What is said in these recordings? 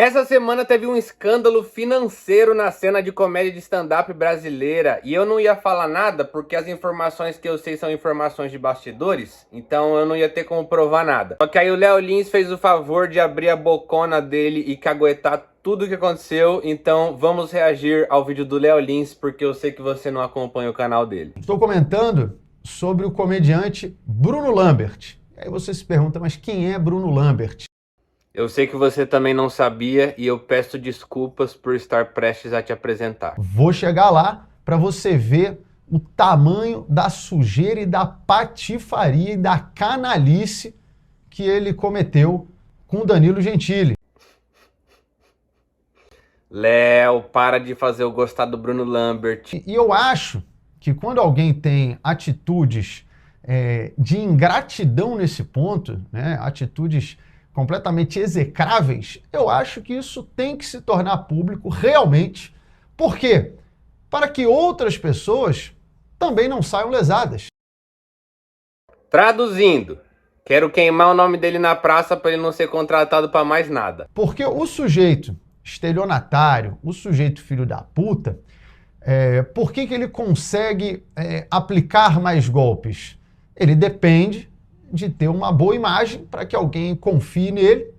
Essa semana teve um escândalo financeiro na cena de comédia de stand-up brasileira e eu não ia falar nada porque as informações que eu sei são informações de bastidores, então eu não ia ter como provar nada. Só que aí o Léo Lins fez o favor de abrir a bocona dele e caguetar tudo o que aconteceu, então vamos reagir ao vídeo do Léo Lins porque eu sei que você não acompanha o canal dele. Estou comentando sobre o comediante Bruno Lambert. E aí você se pergunta, mas quem é Bruno Lambert? Eu sei que você também não sabia e eu peço desculpas por estar prestes a te apresentar. Vou chegar lá para você ver o tamanho da sujeira e da patifaria e da canalice que ele cometeu com Danilo Gentili. Léo, para de fazer eu gostar do Bruno Lambert. E eu acho que quando alguém tem atitudes de ingratidão nesse ponto, né, atitudes completamente execráveis, eu acho que isso tem que se tornar público realmente. Por quê? Para que outras pessoas também não saiam lesadas. Traduzindo, quero queimar o nome dele na praça para ele não ser contratado para mais nada. Porque o sujeito estelionatário, o sujeito filho da puta, por que ele consegue aplicar mais golpes? Ele depende de ter uma boa imagem para que alguém confie nele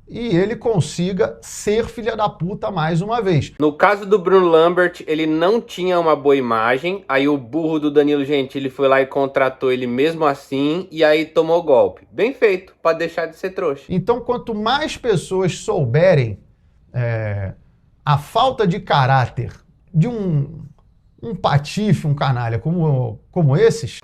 e ele consiga ser filha da puta mais uma vez. No caso do Bruno Lambert, ele não tinha uma boa imagem, aí o burro do Danilo Gentili foi lá e contratou ele mesmo assim, e aí tomou golpe. Bem feito, para deixar de ser trouxa. Então, quanto mais pessoas souberem a falta de caráter de um patife, um canalha como esses...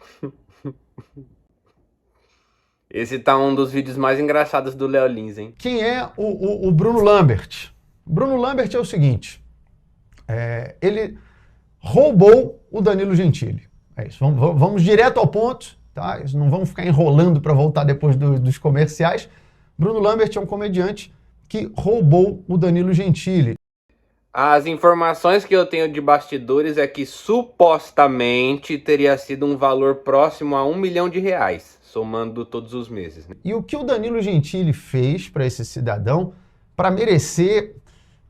Esse tá um dos vídeos mais engraçados do Léo Lins, hein? Quem é o Bruno Lambert? Bruno Lambert é o seguinte, ele roubou o Danilo Gentili. É isso, vamos direto ao ponto, tá? Não vamos ficar enrolando para voltar depois dos comerciais. Bruno Lambert é um comediante que roubou o Danilo Gentili. As informações que eu tenho de bastidores é que supostamente teria sido um valor próximo a R$1 milhão, somando todos os meses, né? E o que o Danilo Gentili fez para esse cidadão para merecer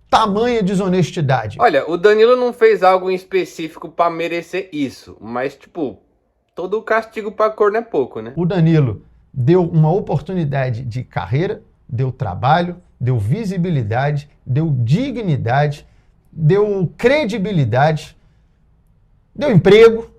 tamanha desonestidade? Olha, o Danilo não fez algo em específico para merecer isso, mas tipo, todo castigo para corno é pouco, né? O Danilo deu uma oportunidade de carreira, deu trabalho, deu visibilidade, deu dignidade, deu credibilidade, deu emprego.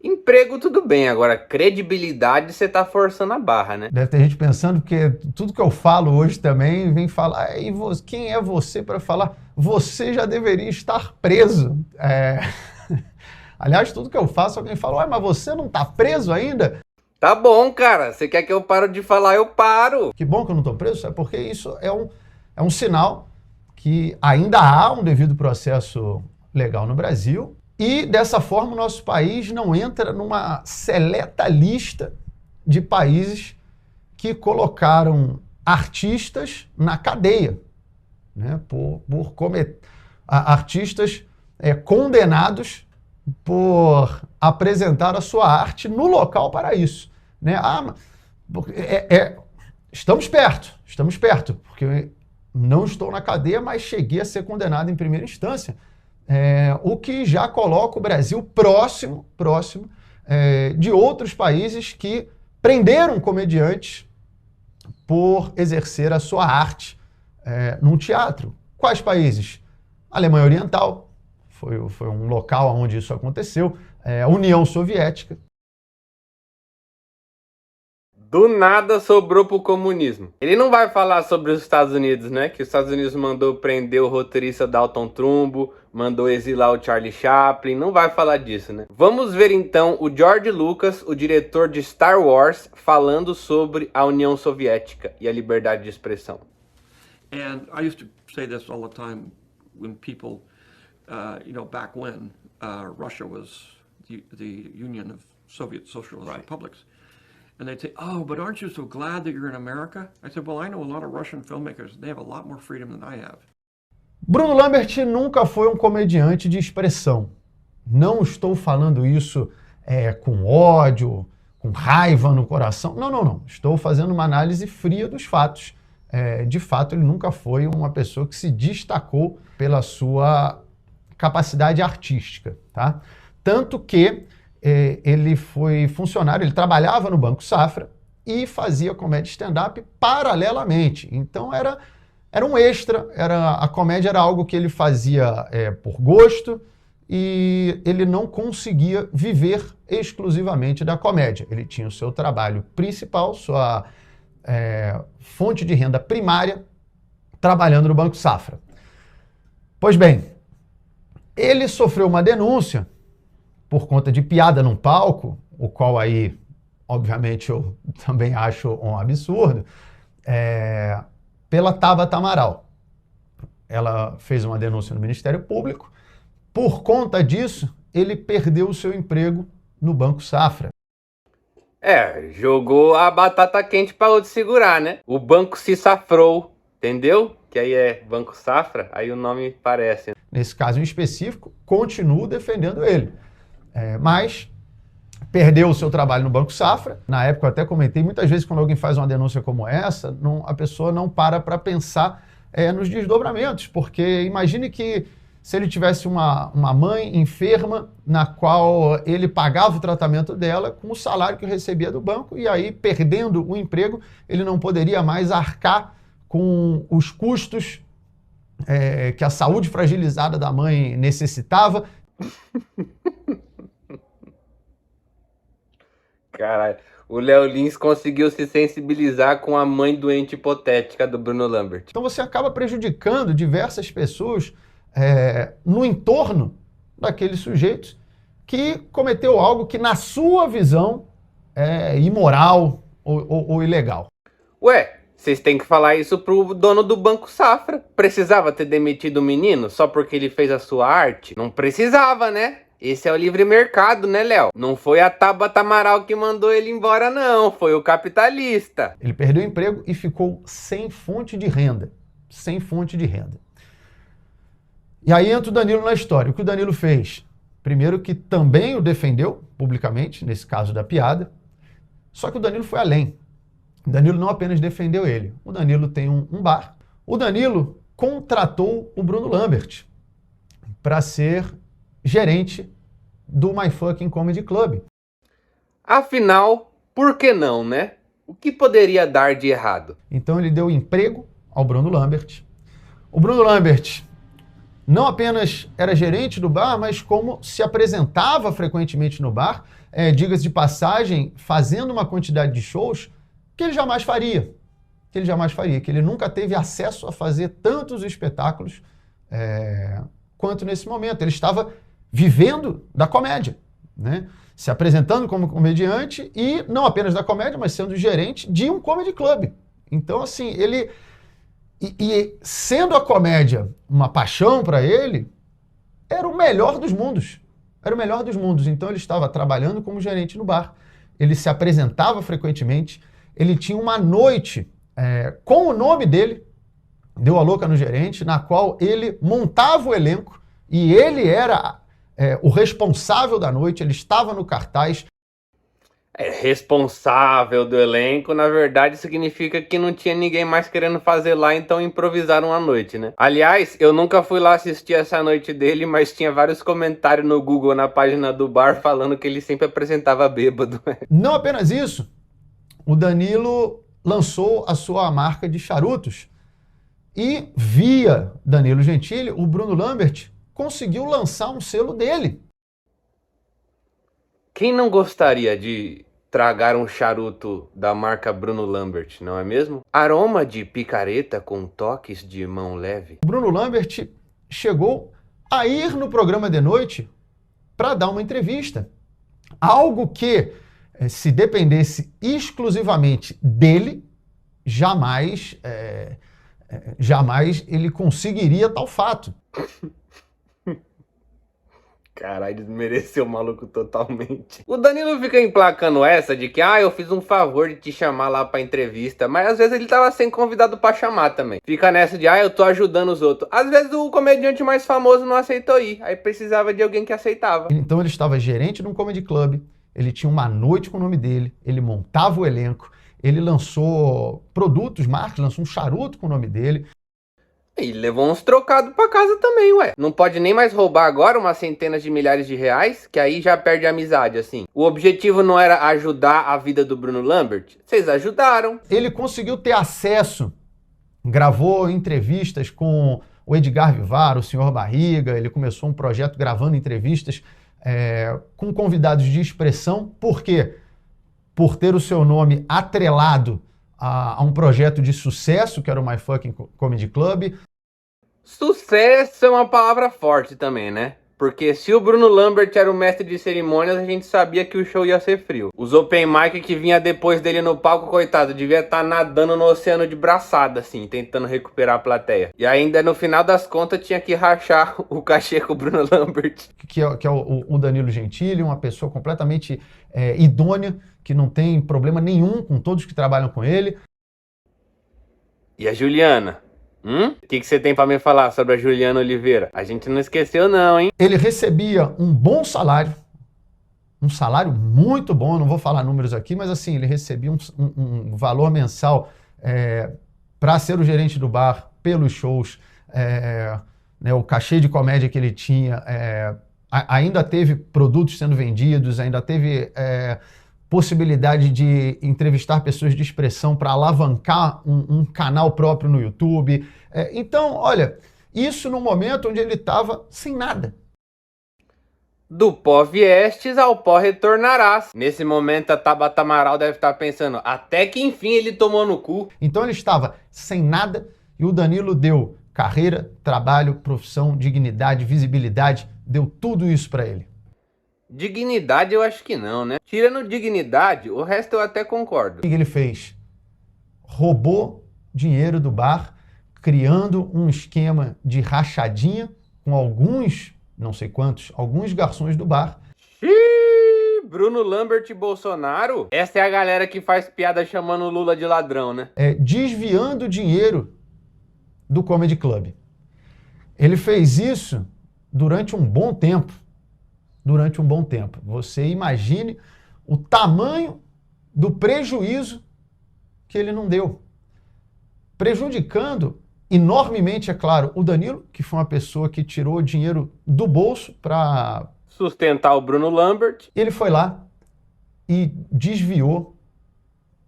Emprego tudo bem, agora credibilidade você tá forçando a barra, né? Deve ter gente pensando que tudo que eu falo hoje também vem falar, e você, quem é você para falar? Você já deveria estar preso. Aliás, tudo que eu faço, alguém fala, ué, mas você não tá preso ainda? Tá bom, cara, você quer que eu pare de falar, eu paro. Que bom que eu não tô preso, sabe? Porque isso é um sinal que ainda há um devido processo legal no Brasil. E, dessa forma, o nosso país não entra numa seleta lista de países que colocaram artistas na cadeia, né? Artistas condenados por apresentar a sua arte no local para isso, né? Estamos perto, porque não estou na cadeia, mas cheguei a ser condenado em primeira instância. O que já coloca o Brasil próximo de outros países que prenderam comediantes por exercer a sua arte num teatro. Quais países? Alemanha Oriental, foi um local onde isso aconteceu, União Soviética. Do nada sobrou pro comunismo. Ele não vai falar sobre os Estados Unidos, né? Que os Estados Unidos mandou prender o roteirista Dalton Trumbo, mandou exilar o Charlie Chaplin, não vai falar disso, né? Vamos ver então o George Lucas, o diretor de Star Wars, falando sobre a União Soviética e a liberdade de expressão. And I used to say this all the time when people, back when Russia was the Union of Soviet Socialist Republics. And they'd say, oh, but aren't you so glad that you're in America? I said, well, I know a lot of Russian filmmakers. They have a lot more freedom than I have. Bruno Lambert nunca foi um comediante de expressão. Não estou falando isso com ódio, com raiva no coração. Não. Estou fazendo uma análise fria dos fatos. de fato, ele nunca foi uma pessoa que se destacou pela sua capacidade artística, tá? Tanto que ele foi funcionário, ele trabalhava no Banco Safra e fazia comédia stand-up paralelamente. Então era um extra, a comédia era algo que ele fazia por gosto e ele não conseguia viver exclusivamente da comédia. Ele tinha o seu trabalho principal, sua fonte de renda primária, trabalhando no Banco Safra. Pois bem, ele sofreu uma denúncia por conta de piada num palco, o qual aí, obviamente, eu também acho um absurdo, pela Tabata Amaral. Ela fez uma denúncia no Ministério Público. Por conta disso, ele perdeu o seu emprego no Banco Safra. Jogou a batata quente para outro segurar, né? O banco se safrou, entendeu? Que aí é Banco Safra, aí o nome parece. Nesse caso em específico, continuo defendendo ele. Mas perdeu o seu trabalho no Banco Safra. Na época eu até comentei, muitas vezes quando alguém faz uma denúncia como essa, a pessoa não para pensar nos desdobramentos, porque imagine que se ele tivesse uma mãe enferma na qual ele pagava o tratamento dela com o salário que recebia do banco e aí, perdendo o emprego, ele não poderia mais arcar com os custos que a saúde fragilizada da mãe necessitava. Caralho, o Léo Lins conseguiu se sensibilizar com a mãe doente hipotética do Bruno Lambert. Então você acaba prejudicando diversas pessoas no entorno daqueles sujeitos que cometeu algo que, na sua visão, é imoral ou ilegal. Ué, vocês têm que falar isso pro dono do Banco Safra. Precisava ter demitido o menino só porque ele fez a sua arte? Não precisava, né? Esse é o livre mercado, né, Léo? Não foi a Tabata Amaral que mandou ele embora, não. Foi o capitalista. Ele perdeu o emprego e ficou sem fonte de renda. Sem fonte de renda. E aí entra o Danilo na história. O que o Danilo fez? Primeiro que também o defendeu publicamente, nesse caso da piada. Só que o Danilo foi além. O Danilo não apenas defendeu ele. O Danilo tem um bar. O Danilo contratou o Bruno Lambert para ser gerente do My Fucking Comedy Club. Afinal, por que não, né? O que poderia dar de errado? Então ele deu emprego ao Bruno Lambert. O Bruno Lambert não apenas era gerente do bar, mas como se apresentava frequentemente no bar, diga-se de passagem, fazendo uma quantidade de shows que ele jamais faria. Que ele nunca teve acesso a fazer tantos espetáculos quanto nesse momento. Ele estava vivendo da comédia, né? Se apresentando como comediante e não apenas da comédia, mas sendo gerente de um comedy club. Então, assim, ele... E sendo a comédia uma paixão para ele, era o melhor dos mundos. Era o melhor dos mundos. Então ele estava trabalhando como gerente no bar. Ele se apresentava frequentemente. Ele tinha uma noite com o nome dele, Deu a Louca no Gerente, na qual ele montava o elenco e ele era o responsável da noite, ele estava no cartaz. Responsável do elenco, na verdade, significa que não tinha ninguém mais querendo fazer lá, então improvisaram a noite, né? Aliás, eu nunca fui lá assistir essa noite dele, mas tinha vários comentários no Google, na página do bar, falando que ele sempre apresentava bêbado. Não apenas isso, o Danilo lançou a sua marca de charutos e, via Danilo Gentili, o Bruno Lambert conseguiu lançar um selo dele. Quem não gostaria de tragar um charuto da marca Bruno Lambert, não é mesmo? Aroma de picareta com toques de mão leve. O Bruno Lambert chegou a ir no programa de noite para dar uma entrevista. Algo que, se dependesse exclusivamente dele, jamais ele conseguiria tal fato. Caralho, desmereceu o maluco totalmente. O Danilo fica emplacando essa de que, eu fiz um favor de te chamar lá pra entrevista, mas às vezes ele tava sendo convidado pra chamar também. Fica nessa de, eu tô ajudando os outros. Às vezes o comediante mais famoso não aceitou ir, aí precisava de alguém que aceitava. Então ele estava gerente de um comedy club, ele tinha uma noite com o nome dele, ele montava o elenco, Ele lançou produtos, marcas, lançou um charuto com o nome dele. E levou uns trocados pra casa também, ué. Não pode nem mais roubar agora umas centenas de milhares de reais, que aí já perde a amizade, assim. O objetivo não era ajudar a vida do Bruno Lambert? Vocês ajudaram. Ele conseguiu ter acesso, gravou entrevistas com o Edgar Vivar, o Senhor Barriga, ele começou um projeto gravando entrevistas com convidados de expressão. Por quê? Por ter o seu nome atrelado a um projeto de sucesso, que era o My Fucking Comedy Club. Sucesso é uma palavra forte também, né? Porque se o Bruno Lambert era o mestre de cerimônias, a gente sabia que o show ia ser frio. Os open mic que vinha depois dele no palco, coitado, devia estar nadando no oceano de braçada, assim, tentando recuperar a plateia. E ainda no final das contas tinha que rachar o cachê com o Bruno Lambert. Que é o Danilo Gentili, uma pessoa completamente idônea, que não tem problema nenhum com todos que trabalham com ele. E a Juliana? O que você tem pra me falar sobre a Juliana Oliveira? A gente não esqueceu não, hein? Ele recebia um bom salário, um salário muito bom, não vou falar números aqui, mas assim, ele recebia um valor mensal para ser o gerente do bar, pelos shows, né, o cachê de comédia que ele tinha, ainda teve produtos sendo vendidos, ainda teve possibilidade de entrevistar pessoas de expressão para alavancar um canal próprio no YouTube. Então, olha, isso no momento onde ele estava sem nada. Do pó viestes, ao pó retornarás. Nesse momento a Tabata Amaral deve estar pensando, até que enfim ele tomou no cu. Então ele estava sem nada e o Danilo deu carreira, trabalho, profissão, dignidade, visibilidade, deu tudo isso para ele. Dignidade eu acho que não, né? Tirando dignidade, o resto eu até concordo. O que ele fez? Roubou dinheiro do bar, criando um esquema de rachadinha com alguns, não sei quantos, alguns garçons do bar. Xiii, Bruno Lambert e Bolsonaro? Essa é a galera que faz piada chamando o Lula de ladrão, né? Desviando dinheiro do Comedy Club. Ele fez isso durante um bom tempo. Durante um bom tempo. Você imagine o tamanho do prejuízo que ele não deu. Prejudicando enormemente, é claro, o Danilo, que foi uma pessoa que tirou dinheiro do bolso para sustentar o Bruno Lambert. Ele foi lá e desviou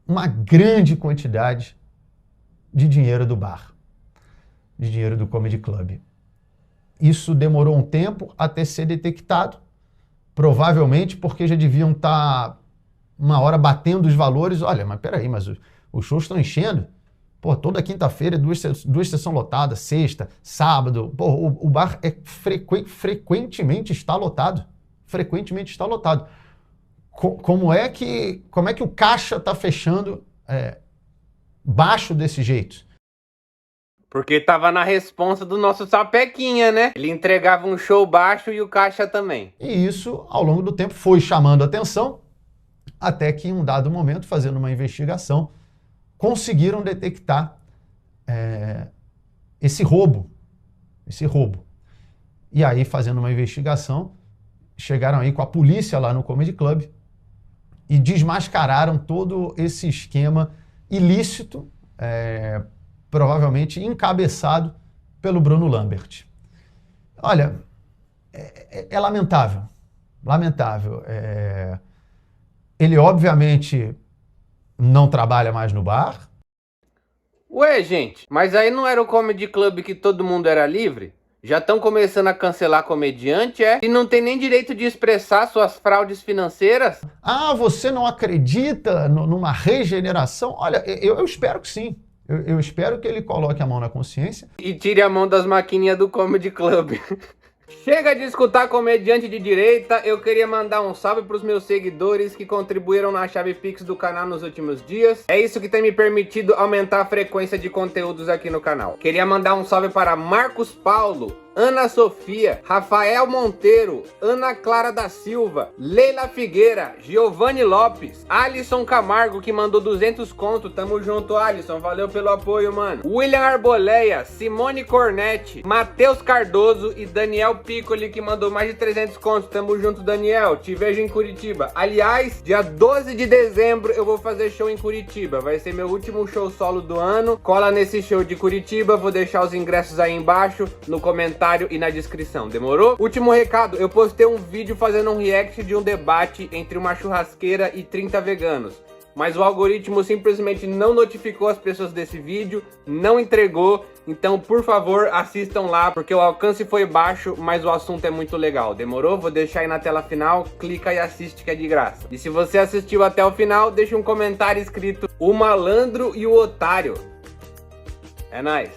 uma grande quantidade de dinheiro do bar, de dinheiro do Comedy Club. Isso demorou um tempo até ser detectado, provavelmente porque já deviam estar uma hora batendo os valores. Olha, mas peraí, mas os shows estão enchendo. Pô, toda quinta-feira, duas sessões lotadas, sexta, sábado. Pô, o bar frequentemente está lotado. Frequentemente está lotado. Como é que o caixa está fechando baixo desse jeito? Porque tava na responsa do nosso Sapequinha, né? Ele entregava um show baixo e o caixa também. E isso, ao longo do tempo, foi chamando atenção, até que em um dado momento, fazendo uma investigação, conseguiram detectar esse roubo. E aí, fazendo uma investigação, chegaram aí com a polícia lá no Comedy Club e desmascararam todo esse esquema ilícito, provavelmente encabeçado pelo Bruno Lambert. Olha, é lamentável. Lamentável. Ele, obviamente, não trabalha mais no bar. Ué, gente, mas aí não era o Comedy Club que todo mundo era livre? Já estão começando a cancelar comediante, E não tem nem direito de expressar suas fraudes financeiras? Ah, você não acredita numa regeneração? Olha, eu espero que sim. Eu espero que ele coloque a mão na consciência. E tire a mão das maquininhas do Comedy Club. Chega de escutar comediante de direita, eu queria mandar um salve para os meus seguidores que contribuíram na chave Pix do canal nos últimos dias. É isso que tem me permitido aumentar a frequência de conteúdos aqui no canal. Queria mandar um salve para Marcos Paulo, Ana Sofia, Rafael Monteiro, Ana Clara da Silva, Leila Figueira, Giovanni Lopes, Alisson Camargo, que mandou 200 conto, tamo junto, Alisson, valeu pelo apoio, mano. William Arboleia, Simone Cornetti, Matheus Cardoso e Daniel Piccoli, que mandou mais de 300 conto, tamo junto, Daniel, te vejo em Curitiba. Aliás, dia 12 de dezembro eu vou fazer show em Curitiba, vai ser meu último show solo do ano, cola nesse show de Curitiba, vou deixar os ingressos aí embaixo, no comentário e na descrição, demorou? Último recado, eu postei um vídeo fazendo um react de um debate entre uma churrasqueira e 30 veganos, mas o algoritmo simplesmente não notificou as pessoas desse vídeo, não entregou, então por favor assistam lá, porque o alcance foi baixo, mas o assunto é muito legal, demorou? Vou deixar aí na tela final, clica e assiste que é de graça. E se você assistiu até o final, deixa um comentário escrito: o malandro e o otário. É nóis!